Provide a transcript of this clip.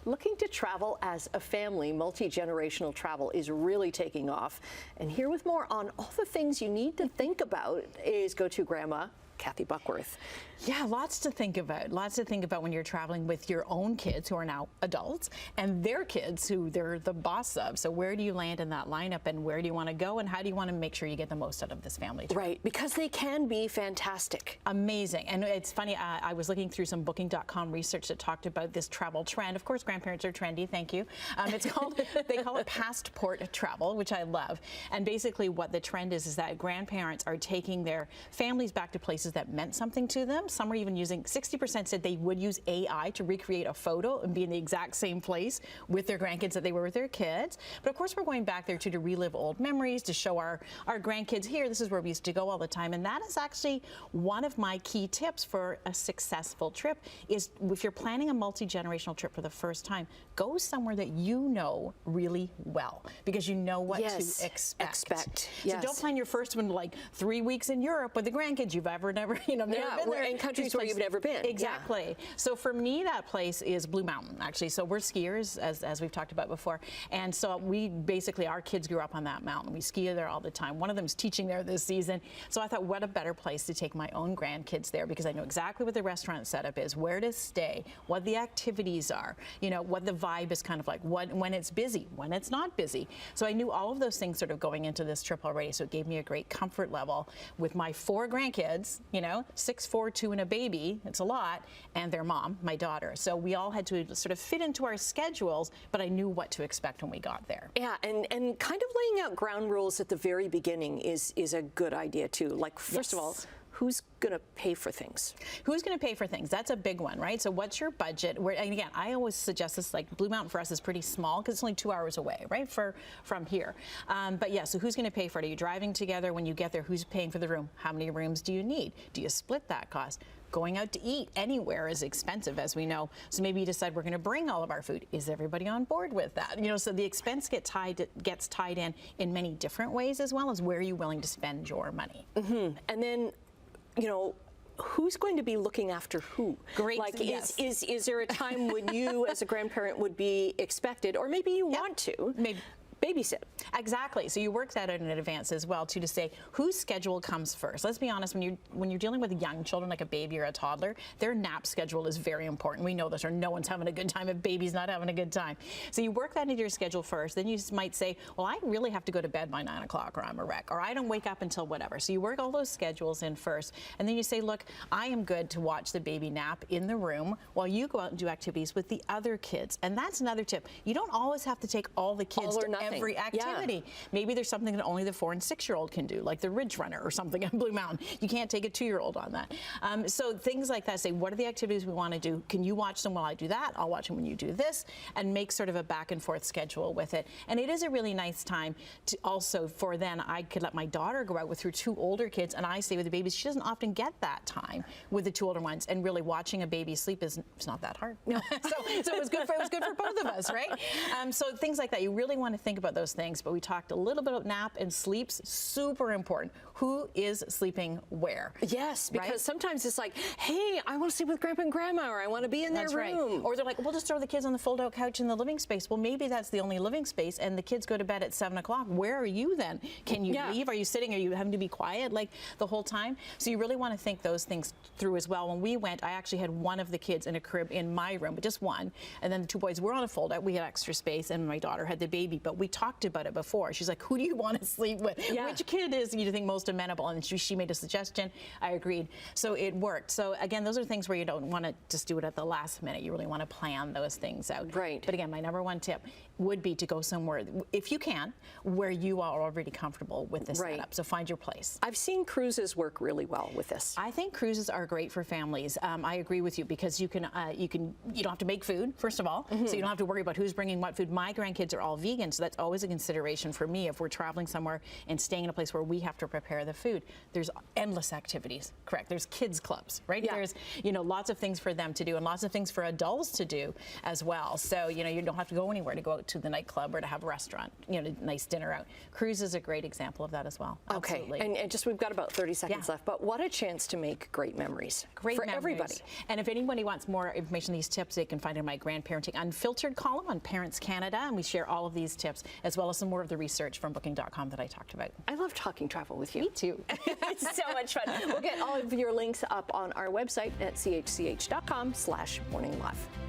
Looking to travel as a family, multi-generational travel is really taking off. And here with more on all the things you need to think about is go-to grandma, Kathy Buckworth. Yeah, lots to think about. Lots to think about when you're traveling with your own kids who are now adults and their kids who they're the boss of. So where do you land in that lineup and where do you want to go and how do you want to make sure you get the most out of this family trip? Right, because they can be fantastic. Amazing. And it's funny, I was looking through some booking.com research that talked about this travel trend. Of course, grandparents are trendy, thank you. It's called, they call it passport travel, which I love. And basically what the trend is that grandparents are taking their families back to places that meant something to them. Some are even using, 60% said they would use AI to recreate a photo and be in the exact same place with their grandkids that they were with their kids. But of course we're going back there to relive old memories, to show our grandkids here, this is where we used to go all the time. And that is actually one of my key tips for a successful trip is if you're planning a multi-generational trip for the first time, go somewhere that you know really well because you know what to expect. Yes. So don't plan your first one like 3 weeks in Europe with the grandkids you've never been there. In countries where you've never been. Exactly. Yeah. So for me, that place is Blue Mountain, actually. So we're skiers, as we've talked about before. And so we basically, our kids grew up on that mountain. We ski there all the time. One of them's teaching there this season. So I thought, what a better place to take my own grandkids there because I know exactly what the restaurant setup is, where to stay, what the activities are, you know, what the vibe is kind of like, when it's busy, when it's not busy. So I knew all of those things sort of going into this trip already. So it gave me a great comfort level with my 4 grandkids, you know, 6, 4, 2, and a baby, it's a lot, and their mom, my daughter. So we all had to sort of fit into our schedules, but I knew what to expect when we got there. Yeah, and kind of laying out ground rules at the very beginning is a good idea too. Like, first of all, who's going to pay for things? Who's going to pay for things? That's a big one, right? So what's your budget? And again, I always suggest this, like Blue Mountain for us is pretty small because it's only 2 hours away, right, from here. But yeah, so who's going to pay for it? Are you driving together? When you get there, who's paying for the room? How many rooms do you need? Do you split that cost? Going out to eat anywhere is expensive, as we know. So maybe you decide we're going to bring all of our food. Is everybody on board with that? You know, so the expense gets tied in many different ways, as well as where are you willing to spend your money. Mm-hmm. And then, you know, who's going to be looking after who? Great. Like, yes. is there a time when you, as a grandparent, would be expected, or maybe you want to? Maybe. Babysit. Exactly. So you work that out in advance as well too, to say whose schedule comes first. Let's be honest, when you're dealing with young children like a baby or a toddler, their nap schedule is very important. We know this, or no one's having a good time if baby's not having a good time. So you work that into your schedule first. Then you might say, well, I really have to go to bed by 9 o'clock or I'm a wreck, or I don't wake up until whatever. So you work all those schedules in first. And then you say, look, I am good to watch the baby nap in the room while you go out and do activities with the other kids. And that's another tip. You don't always have to take all the kids to every activity. Yeah. Maybe there's something that only the 4- and 6-year-old can do, like the Ridge Runner or something on Blue Mountain. You can't take a 2-year-old on that. So things like that, say, what are the activities we want to do? Can you watch them while I do that? I'll watch them when you do this, and make sort of a back and forth schedule with it. And it is a really nice time to also, for then, I could let my daughter go out with her 2 older kids, and I stay with the babies. She doesn't often get that time with the 2 older ones, and really watching a baby sleep it's not that hard. No. so it was good for both of us, right? So things like that, you really want to think about those things. But we talked a little bit about nap and sleeps, super important. Who is sleeping where? Yes, because sometimes it's like, hey, I want to sleep with Grandpa and Grandma, or I want to be in their room. Or they're like, we'll just throw the kids on the fold-out couch in the living space. Well, maybe that's the only living space, and the kids go to bed at 7 o'clock. Where are you then? Can you leave? Are you sitting? Are you having to be quiet like the whole time? So you really want to think those things through as well. When we went, I actually had one of the kids in a crib in my room, but just one, and then the 2 boys were on a fold-out. We had extra space, and my daughter had the baby, but we talked about it before. She's like, who do you want to sleep with? Yeah. Which kid is you think most amenable? And she made a suggestion. I agreed. So it worked. So again, those are things where you don't want to just do it at the last minute. You really want to plan those things out. Right. But again, my #1 tip would be to go somewhere, if you can, where you are already comfortable with the setup. So find your place. I've seen cruises work really well with this. I think cruises are great for families. I agree with you because you don't have to make food, first of all, so you don't have to worry about who's bringing what food. My grandkids are all vegan, so that's always a consideration for me if we're traveling somewhere and staying in a place where we have to prepare the food. There's endless activities, correct? There's kids clubs, right? Yeah. There's, lots of things for them to do and lots of things for adults to do as well. So, you don't have to go anywhere to go out to the nightclub or to have a restaurant, nice dinner out. Cruise is a great example of that as well. Okay, Absolutely. and just we've got about 30 seconds left, but what a chance to make great memories for memories. everybody. And if anybody wants more information on these tips, they can find it in my Grandparenting Unfiltered column on Parents Canada, and we share all of these tips, as well as some more of the research from booking.com that I talked about. I love talking travel with you. Me too. It's so much fun. We'll get all of your links up on our website at chch.com/morninglive.